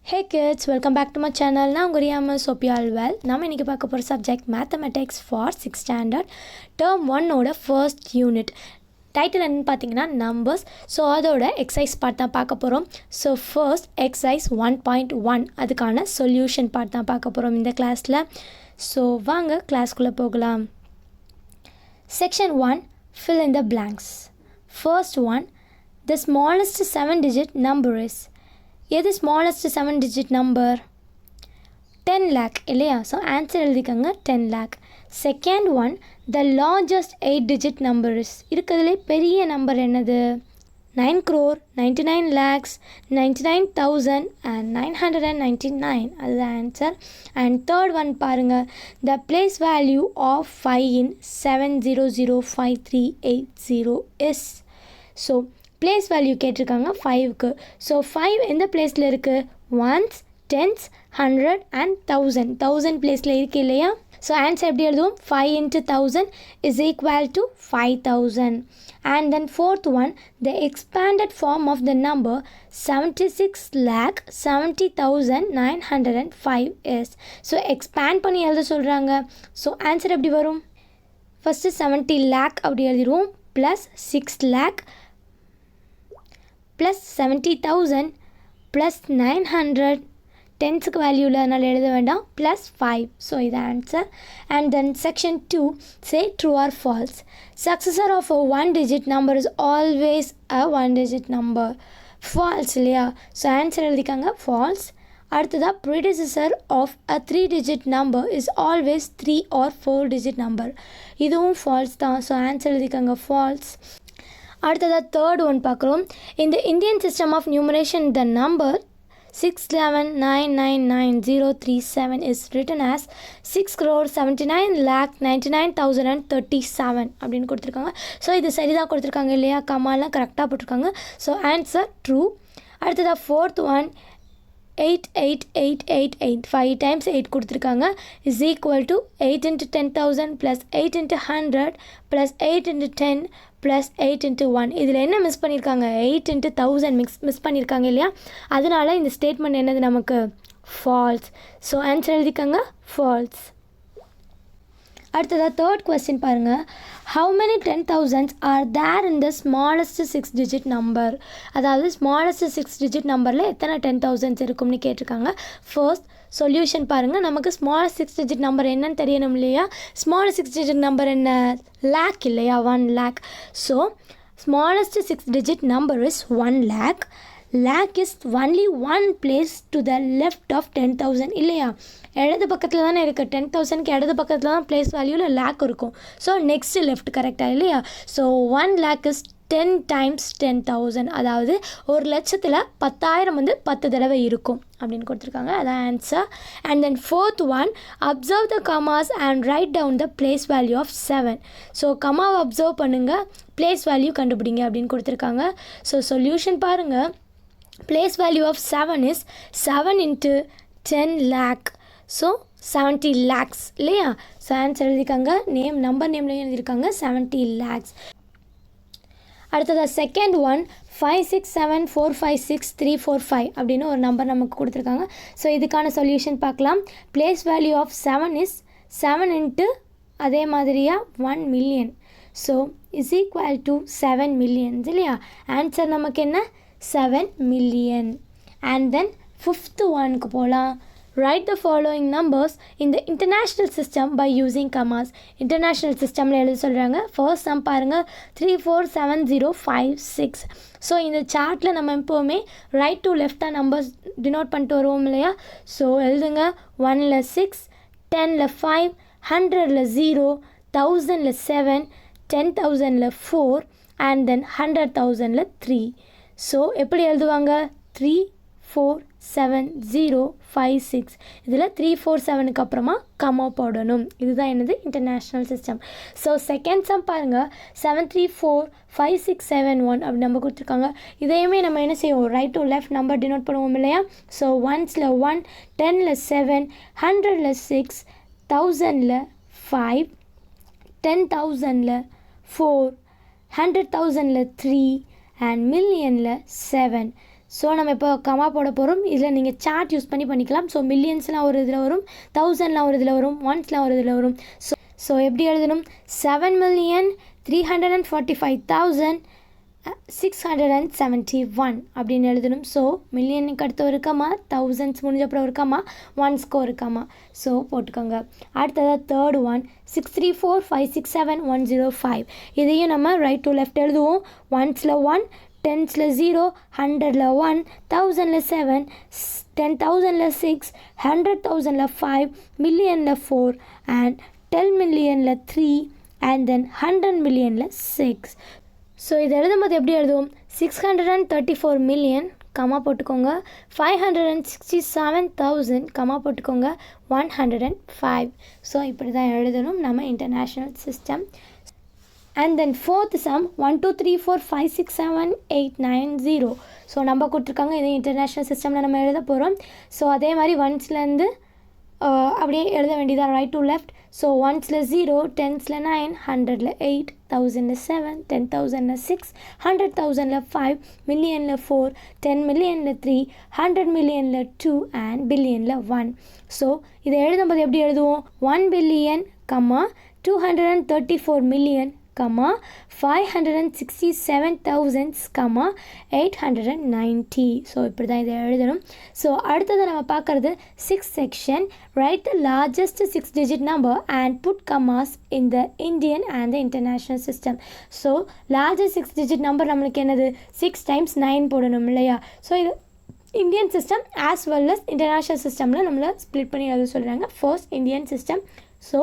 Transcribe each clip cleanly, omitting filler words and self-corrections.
Hey kids, welcome back to my channel. நான் உங்கள் ரியாமஸ். Hope you all well. நம்ம இன்றைக்கி பார்க்க போகிற subject mathematics for 6th standard term 1ஓட ஃபர்ஸ்ட் யூனிட். டைட்டில் என்னன்னு பார்த்தீங்கன்னா நம்பர்ஸ். ஸோ அதோட எக்ஸசைஸ் பார்ட் தான் பார்க்க போகிறோம். ஸோ ஃபர்ஸ்ட் எக்ஸசைஸ் 1.1 அதுக்கான சொல்யூஷன் பார்ட் தான் பார்க்க போகிறோம் இந்த கிளாஸில். ஸோ வாங்க கிளாஸ்க்குள்ளே போகலாம். Section 1, fill in the blanks. First one, the smallest 7-digit number is. எது smallest 7-digit number? 10 lakh இல்லையா? ஸோ ஆன்சர் எழுதிக்கங்க 10 lakh. Second one, the largest 8-digit number is. இருக்கிறதுலே பெரிய நம்பர் என்னது? 9 crore, 99 lakhs, 99,999. அதுதான் ஆன்சர். அண்ட் தேர்ட் ஒன் பாருங்கள், the place value of 5 in 7005380 is. So place value கேட்டிருக்காங்க 5க்கு. So 5 எந்த பிளேஸில் இருக்குது? 1s, 10s, 100 and 1000 பிளேஸில் இருக்குது இல்லையா? ஸோ ஆன்சர் எப்படி எழுதுவோம்? 5 into 1000 is equal to 5000. And then fourth one, the expanded form of the number 76,70,905 is. So expand பண்ணி எழுத சொல்கிறாங்க. ஸோ ஆன்சர் எப்படி வரும்? ஃபஸ்ட்டு 70 lakh அப்படி எழுதிடுவோம், ப்ளஸ் 6 lakh ப்ளஸ் 70,000 ப்ளஸ் 900, டென்ஸுக்கு வேல்யூவில் அதனால் எழுத வேண்டாம், ப்ளஸ் 5. ஸோ இது answer. And then section 2, say true or false. Successor of a 1-digit number is always a 1-digit number. False இல்லையா? ஸோ ஆன்சர் எழுதிக்காங்க ஃபால்ஸ். அடுத்ததாக predecessor of a 3-digit number is always 3 or 4-digit number. இதுவும் false தான். So answer எழுதிக்காங்க false. அடுத்ததாக third one பார்க்குறோம். இந்த Indian system of numeration the number 611,999,037 is written as 6,79,99,037 அப்படின்னு கொடுத்துருக்காங்க. ஸோ இது சரிதான் கொடுத்துருக்காங்க இல்லையா? கமாலாம் கரெக்டாக போட்டிருக்காங்க. So answer true. அடுத்ததாக ஃபோர்த் ஒன், 88888 5 times 8 கொடுத்துருக்காங்க is equal to 8 into 10,000 plus 8 into 100 plus 8 into 10 plus 8 into 1. இதில் என்ன மிஸ் பண்ணியிருக்காங்க? 8 into 1000 மிஸ் பண்ணியிருக்காங்க இல்லையா? அதனால் இந்த ஸ்டேட்மெண்ட் என்னது நமக்கு? ஃபால்ஸ். ஸோ ஆன்சர் எழுதிக்காங்க ஃபால்ஸ். அடுத்ததாக தேர்ட் கொஸ்டின் பாருங்கள். How many 10,000s are there in the smallest 6-digit number? அதாவது ஸ்மாலஸ்ட் 6-digit நம்பரில் எத்தனை 10,000s இருக்கும்னு கேட்டிருக்காங்க. ஃபர்ஸ்ட் சொல்யூஷன் பாருங்கள். நமக்கு ஸ்மாலஸ்ட் 6-digit நம்பர் என்னன்னு தெரியணும் இல்லையா? ஸ்மாலஸ்ட் 6-digit நம்பர் என்ன? லேக் இல்லையா? 1 lakh. So smallest 6-digit number is 1 lakh. Lakh is only one place to the left of 10,000 இல்லையா? இடது பக்கத்தில் தானே இருக்குது. 10,000க்கு இடது பக்கத்தில் தான் பிளேஸ் வேல்யூவில் லேக் இருக்கும். ஸோ நெக்ஸ்ட்டு லெஃப்ட் கரெக்டாக இல்லையா? So 1 lakh is 10 times 10,000. அதாவது 1,00,000ல் 10,000 வந்து 10 தடவை இருக்கும் அப்படின்னு கொடுத்துருக்காங்க. அதான் answer. And then fourth one, observe the commas and write down the place value of 7. So கமாவை அப்சர்வ் பண்ணுங்கள், பிளேஸ் வேல்யூ கண்டுபிடிங்க அப்படின்னு கொடுத்துருக்காங்க. ஸோ சொல்யூஷன் பாருங்கள். Place value of 7 is 7 into 10 lakh. So 70 lakhs இல்லையா? ஸோ ஆன்சர் எழுதிக்காங்க. Number நேம்லையும் எழுதியிருக்காங்க 70 lakhs. அடுத்ததாக செகண்ட் ஒன், 567456345 அப்படின்னு ஒரு நம்பர் நமக்கு கொடுத்துருக்காங்க. ஸோ இதுக்கான சொல்யூஷன் பார்க்கலாம். Place value of 7 is 7 into அதே மாதிரியாக 1 million. So is equal to 7 millions இல்லையா? ஆன்சர் நமக்கு என்ன? 7 million. And then fifth oneக்கு போகலாம். Write the following numbers in the international system by using commas. International சிஸ்டமில் எழுத சொல்கிறாங்க. ஃபர்ஸ்ட் சம் பாருங்கள், 347056. ஸோ இந்த சார்ட்டில் நம்ம எப்போவுமே ரைட் டு லெஃப்டாக நம்பர்ஸ் டினோட் பண்ணிட்டு வருவோம் இல்லையா? ஸோ எழுதுங்க. 1ல் 6, 10ல் 5, 100ல் 0, 1000ல் 7, 10,000ல் 4 and then 100,000ல் 3. ஸோ எப்படி எழுதுவாங்க? 3 4 7 0 5 6. இதில் 3 4 7க்கு அப்புறமா கமா போடணும். இதுதான் என்னது? International system. So second sum பாருங்கள், 7345671 அப்படி நம்பர் கொடுத்துருக்காங்க. இதையுமே நம்ம என்ன செய்வோம்? Right to left number denote பண்ணுவோம் இல்லையா? ஸோ 1ல் 1, 10ல் 7, 100ல் 6, 1000ல் 5, 10,000ல் 4, 100,000ல் 3 and millionல 7. ஸோ நம்ம இப்போ கமா போட போகிறோம். இதில் நீங்கள் சார்ட் யூஸ் பண்ணிக்கலாம். ஸோ மில்லியன்ஸ்லாம் ஒரு இதில் வரும், தௌசண்ட்லாம் ஒரு இதில் வரும், ஒன்ஸ்லாம் ஒரு இதில் வரும். ஸோ எப்படி எழுதணும்? 7,345,671 அப்படின்னு எழுதணும். ஸோ மில்லியனுக்கு அடுத்து ஒரு கமா, தௌசண்ட்ஸ் முடிஞ்சப்பறம் ஒரு கமா, ஒன்ஸ்க்கு ஒரு கமா. ஸோ போட்டுக்கோங்க. அடுத்ததாக தேர்ட் ஒன் 634567105. இதையும் நம்ம ரைட் டு லெஃப்ட் எழுதுவோம். ஒன்ஸில் 1, டென்ஸில் 0, 100ல் 1, 1000ல் 7, 10,000ல் 6, 100,000ல் 5, மில்லியனில் 4 அண்ட் 10 மில்லியனில் 3 அண்ட் தென் 100 மில்லியனில் 6. ஸோ இதை எழுதும்போது எப்படி எழுதுவோம்? 634 மில்லியன் கமா போட்டுக்கோங்க, 567,000 கமா போட்டுக்கோங்க, 105. ஸோ இப்படி தான் எழுதணும் நம்ம international system. And then fourth some 1 2 3 4 5 6 7 8 9 0. So நம்ம கொடுத்துருக்காங்க. இது இன்டர்நேஷ்னல் சிஸ்டமில் நம்ம எழுத போகிறோம். ஸோ அதே மாதிரி ஒன்ஸ்லேருந்து அப்படியே எழுத வேண்டியதாக ரைட் டு லெஃப்ட். ஸோ ஒன்ஸில் 0, டென்ஸில் 9, 100ல் 8, 1000ல் 7, 10,000ல் 6, 100,000ல் 5, மில்லியனில் 4, 10 மில்லியனில் 3, 100 மில்லியனில் 2 அண்ட் பில்லியனில் 1. ஸோ இதை எழுதும்போது எப்படி எழுதுவோம்? 1 billion comma 234 million comma 567,000 comma 890. So இப்படி தான் இதை எழுதணும். ஸோ அடுத்தது நம்ம பார்க்குறது 6th section. Write the largest 6 digit number and put commas in the Indian and the international system. So largest 6 digit number நம்மளுக்கு என்னது? 6 times 9 போடணும் இல்லையா? ஸோ இது Indian system as well as international சிஸ்டமில் நம்மளை ஸ்ப்ளிட் பண்ணி எழுத சொல்கிறாங்க. First Indian system. ஸோ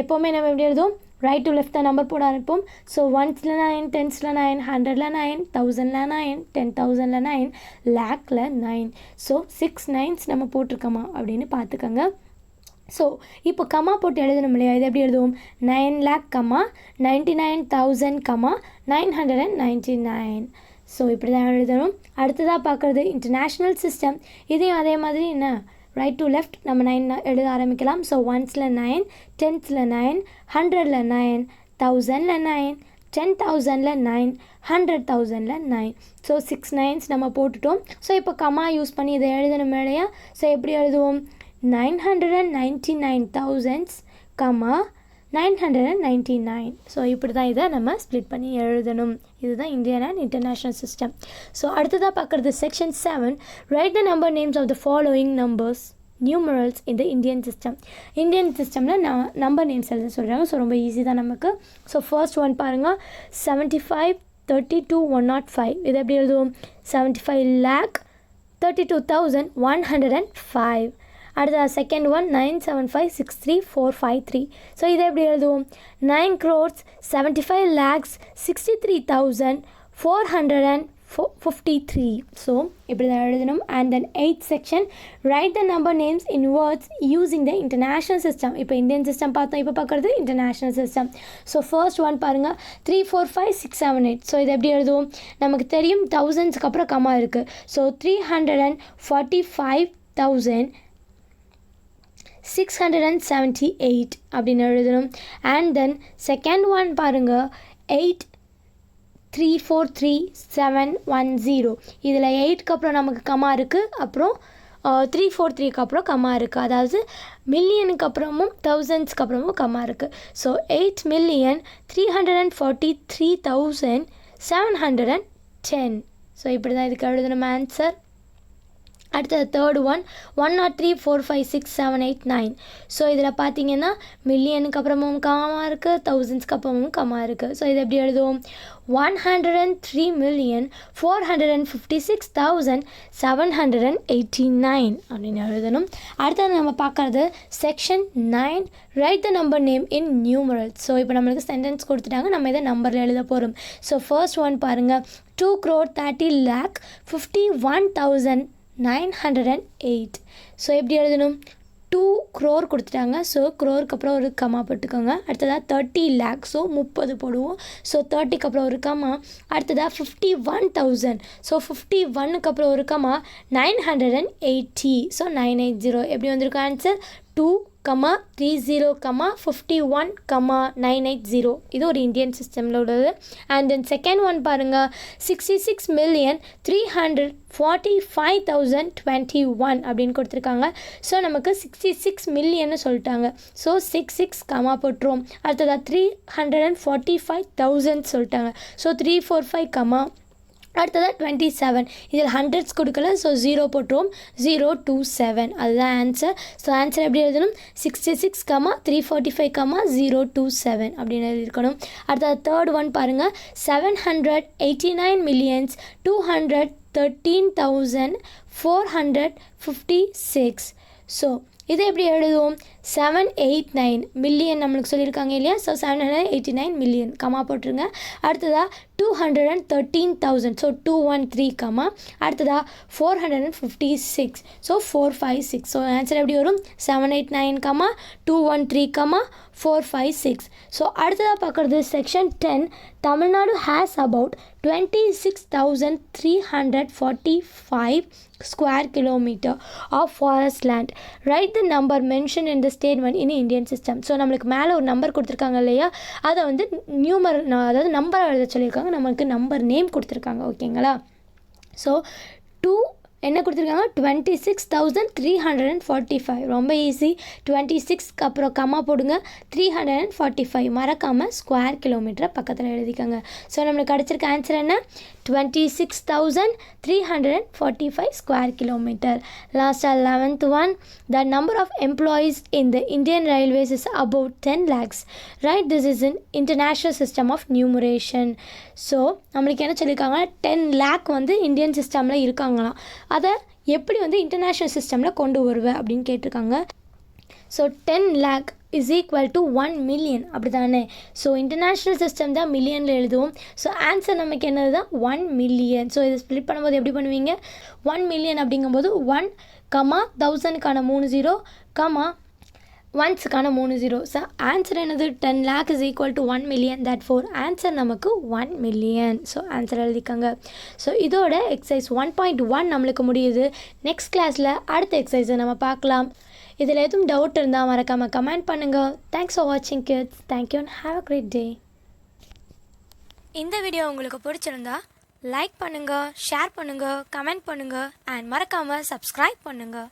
எப்போவுமே நம்ம எப்படி எழுதுவோம்? ரைட் டு லெஃப்ட் தான் நம்பர் போட ஆரம்பிப்போம். ஸோ ஒன்ஸில் 9, டென்ஸில் 9, 100ல் 9, 1000ல் 9, 10,000ல் 9, லேக்கில் 9. ஸோ 6 9s நம்ம போட்டிருக்கோமா அப்படின்னு பார்த்துக்கோங்க. ஸோ இப்போ கமா போட்டு எழுதணும் இல்லையா? இது எப்படி எழுதுவோம்? 9 lakh கமா 99,000 கமா 999. ஸோ இப்படி தான் எழுதணும். அடுத்ததாக பார்க்குறது இன்டர்நேஷ்னல் சிஸ்டம். இதையும் அதே மாதிரி என்ன ரைட் டு லெஃப்ட் நம்ம 9 எழுத ஆரம்பிக்கலாம். ஸோ ஒன்ஸில் 9, டென்ஸில் 9, 100ல் 9, 1000ல் 9, 10,000ல் 9, 100,000ல் 9. ஸோ 6 9s நம்ம போட்டுட்டோம். ஸோ இப்போ கமா யூஸ் பண்ணி இதை எழுதணும் இல்லையா? ஸோ எப்படி எழுதுவோம்? 999,000 கமா 999. ஸோ இப்படி தான் இதை நம்ம ஸ்ப்ளிட் பண்ணி எழுதணும். இதுதான் Indian and international system. So அடுத்ததாக பார்க்குறது section 7. Write the number names of the following numbers numerals in the Indian system. Indian சிஸ்டமில் நம்பர் நேம்ஸ் எழுத சொல்கிறாங்க. ஸோ ரொம்ப ஈஸி தான் நமக்கு. ஸோ ஃபர்ஸ்ட் ஒன் பாருங்கள், 75 32 105. இது எப்படி எழுதுவோம்? 75,32,105. அடுத்த செகண்ட் ஒன் 975,63453. ஸோ இதை எப்படி எழுதுவோம்? 9,63,63,453. ஸோ இப்படி தான் எழுதணும். And then 8th section. Write the number names in words using the international system. இப்போ இந்தியன் சிஸ்டம் பார்த்தோம், இப்போ பார்க்குறது international system. So first one பாருங்கள், 3 4 5 6 7 8. ஸோ இதை எப்படி எழுதுவோம்? நமக்கு தெரியும் தௌசண்ட்ஸ்க்கு அப்புறம் கமா இருக்குது. ஸோ 345,678 அப்படின்னு எழுதணும். அண்ட் தென் செகண்ட் ஒன் பாருங்கள், 8,343,710. இதில் 8க்கு அப்புறம் நமக்கு கமா இருக்குது, அப்புறம் 343க்கு அப்புறம் கமா இருக்குது. அதாவது மில்லியனுக்கு அப்புறமும் தௌசண்ட்ஸ்க்கு அப்புறமும் கமா இருக்குது. ஸோ 8,343,710. ஸோ இப்படி தான் இதுக்கு எழுதணும் ஆன்சர். அடுத்தது தேர்ட் ஒன் 103,456,789. ஸோ இதில் பார்த்தீங்கன்னா மில்லியனுக்கு அப்புறமும் கமா இருக்குது, தௌசண்ட்ஸ்க்கு அப்புறமும் கமா இருக்குது. ஸோ இதை எப்படி எழுதுவோம்? 103,456,789 அப்படின்னு எழுதணும். அடுத்தது நம்ம பார்க்குறது section 9. Right the number name in numerals. So இப்போ நம்மளுக்கு சென்டென்ஸ் கொடுத்துட்டாங்க, நம்ம இதை நம்பரில் எழுத போகிறோம். ஸோ ஃபர்ஸ்ட் ஒன் பாருங்கள், 2,30,51,908. ஸோ எப்படி எழுதணும்? 2 crore கொடுத்துட்டாங்க. ஸோ க்ரோருக்கு அப்புறம் ஒரு கமா போட்டுக்கோங்க. அடுத்ததாக 30 lakh. ஸோ 30 போடுவோம். ஸோ 30க்கு அப்புறம் ஒரு கமா. அடுத்ததாக 51,000. ஸோ 51க்கு அப்புறம் ஒரு கமா 980. ஸோ 980 எப்படி வந்திருக்கும் ஆன்சர்? 2 30,51,980 இது ஒரு இந்தியன் சிஸ்டமில் உள்ளது. அண்ட் தென் செகண்ட் ஒன் பாருங்கள் 66,345,021 அப்படின்னு கொடுத்துருக்காங்க. ஸோ நமக்கு 66 மில்லியன்னு சொல்லிட்டாங்க. ஸோ 66 கமா போட்டுருவோம். அடுத்ததாக 345,000 சொல்லிட்டாங்க. ஸோ 345 கமா அடுத்ததாக 27 இதில் ஹண்ட்ரட்ஸ் கொடுக்கல. ஸோ 0 போட்டுருவோம். 027 அதுதான் ஆன்சர். ஸோ ஆன்சர் எப்படி எழுதணும்? 66 கமா 345 027 அப்படின்னு எழுதியிருக்கணும். அடுத்தது தேர்ட் ஒன் பாருங்கள் 789,213,456. ஸோ இதை எப்படி எழுதுவோம்? 789 மில்லியன் நம்மளுக்கு சொல்லியிருக்காங்க இல்லையா? ஸோ 789 மில்லியன் கமா போட்டுருங்க. அடுத்ததாக 213,000 ஸோ 213 கமா அடுத்ததாக 456 ஸோ 456. ஸோ ஆன்சர் எப்படி வரும்? 789 கமா 213 456. ஸோ அடுத்ததாக பார்க்குறது section 10 Tamil Nadu has about 26,345 square kilometer of forest land. Write the number mentioned in the statement in Indian system. So நம்மளுக்கு மேலே ஒரு நம்பர் கொடுத்துருக்காங்க இல்லையா? அதை வந்து அதாவது நம்பர் எழுத சொல்லியிருக்காங்க. நம்மளுக்கு நம்பர் நேம் கொடுத்துருக்காங்க. ஓகேங்களா? ஸோ 2 என்ன கொடுத்துருக்காங்க? 26,345 ரொம்ப ஈஸி. 26க்கு அப்புறம் கம்மா போடுங்க. 345 மறக்காமல் ஸ்கொயர் கிலோமீட்டரை பக்கத்தில் எழுதிக்கோங்க. ஸோ நம்மளுக்கு கிடச்சிருக்க ஆன்சர் என்ன? 26,345 ஸ்கொயர் கிலோமீட்டர். லாஸ்ட்டாக 11th one the number of employees in the Indian Railways is about 10 lakhs. Right, this is an international system of numeration. So நம்மளுக்கு என்ன சொல்லியிருக்காங்க? 10 lakh வந்து இந்தியன் சிஸ்டமில் இருக்காங்களாம். அதை எப்படி வந்து இன்டர்நேஷ்னல் சிஸ்டமில் கொண்டு வருவேன் அப்படின்னு கேட்டிருக்காங்க. So 10 lakh is equal to 1 million அப்படி தானே? ஸோ இன்டர்நேஷ்னல் சிஸ்டம் தான் மில்லியனில் எழுதுவோம். ஸோ ஆன்சர் நமக்கு என்னது தான்? 1 million. ஸோ இதை ஸ்ப்ளிட் பண்ணும்போது எப்படி பண்ணுவீங்க? 1 million அப்படிங்கும்போது 1 கமா 1000க்கான 3 0 கமா 1க்கான 3 0. ஸோ ஆன்சர் என்னது? 10 lakh is equal to 1 million. that for answer நமக்கு 1 million. ஸோ ஆன்சர் எழுதிக்கோங்க. ஸோ இதோட எக்ஸசைஸ் 1.1 நம்மளுக்கு முடியுது. நெக்ஸ்ட் கிளாஸில் அடுத்த எக்ஸசைஸை நம்ம பார்க்கலாம். இதில் எதுவும் டவுட் இருந்தால் மறக்காமல் கமெண்ட் பண்ணுங்கள். தேங்க்ஸ் ஃபார் வாட்சிங் kids. Thank you and have a great day. இந்த வீடியோ உங்களுக்கு பிடிச்சிருந்தா லைக் பண்ணுங்கள், ஷேர் பண்ணுங்கள், கமெண்ட் பண்ணுங்கள் அண்ட் மறக்காமல் சப்ஸ்கிரைப் பண்ணுங்கள்.